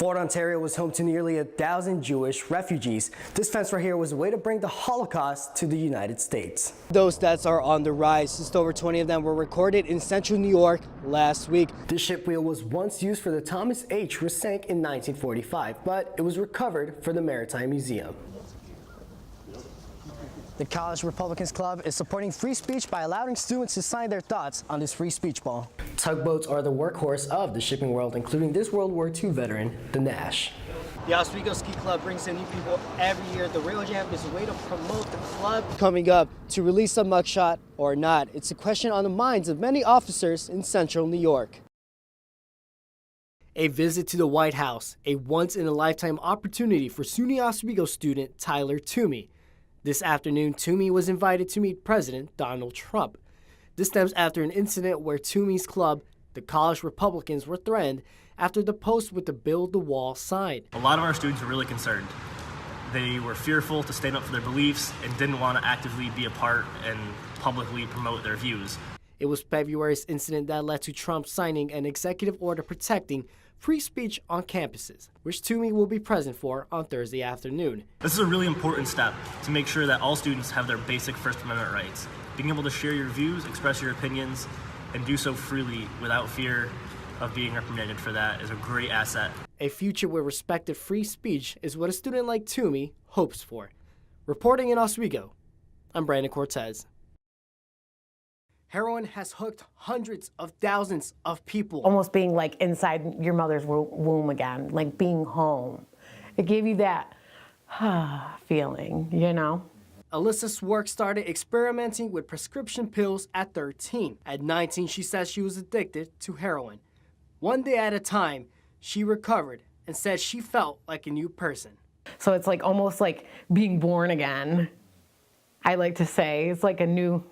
Fort Ontario was home to nearly 1,000 Jewish refugees. This fence right here was a way to bring the Holocaust to the United States. Those deaths are on the rise. Just over 20 of them were recorded in central New York last week. This ship wheel was once used for the Thomas H, which sank in 1945, but it was recovered for the Maritime Museum. The College Republicans Club is supporting free speech by allowing students to sign their thoughts on this free speech ball. Tugboats are the workhorse of the shipping world, including this World War II veteran, the Nash. The Oswego Ski Club brings in new people every year. The Rail Jam is a way to promote the club. Coming up, to release a mugshot or not, it's a question on the minds of many officers in central New York. A visit to the White House, a once-in-a-lifetime opportunity for SUNY Oswego student Tyler Toomey. This afternoon, Toomey was invited to meet President Donald Trump. This stems after an incident where Toomey's club, the College Republicans, were threatened after the post with the Build the Wall sign. A lot of our students were really concerned. They were fearful to stand up for their beliefs and didn't want to actively be a part and publicly promote their views. It was February's incident that led to Trump signing an executive order protecting free speech on campuses, which Toomey will be present for on Thursday afternoon. This is a really important step to make sure that all students have their basic First Amendment rights. Being able to share your views, express your opinions, and do so freely without fear of being reprimanded for that is a great asset. A future where respected free speech is what a student like Toomey hopes for. Reporting in Oswego, I'm Brandon Cortez. Heroin has hooked hundreds of thousands of people. Almost being like inside your mother's womb again, like being home. It gave you that feeling, you know? Alyssa Swerk started experimenting with prescription pills at 13. At 19, she says she was addicted to heroin. One day at a time, she recovered and said she felt like a new person. So it's like almost like being born again. I like to say it's like a new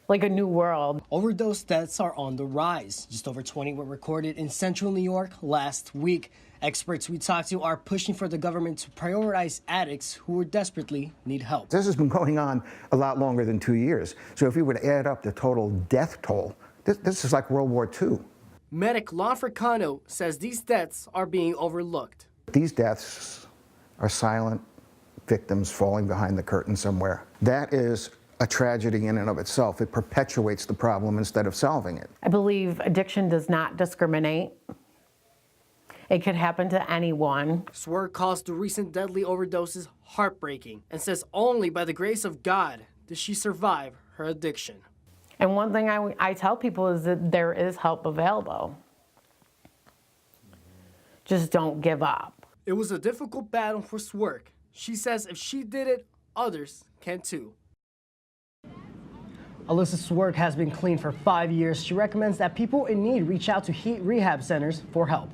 world. Overdose deaths are on the rise. Just over 20 were recorded in central New York last week. Experts we talked to are pushing for the government to prioritize addicts who desperately need help. This has been going on a lot longer than 2 years. So if we would add up the total death toll, this is like World War II. Medic Lon Fricano says these deaths are being overlooked. These deaths are silent victims falling behind the curtain somewhere. That is a tragedy in and of itself. It perpetuates the problem instead of solving it. I believe addiction does not discriminate. It could happen to anyone. Swerk calls the recent deadly overdoses heartbreaking and says only by the grace of God did she survive her addiction. And one thing I tell people is that there is help available. Just don't give up. It was a difficult battle for Swerk. She says if she did it, others can too. Alyssa's work has been clean for 5 years. She recommends that people in need reach out to heat rehab centers for help.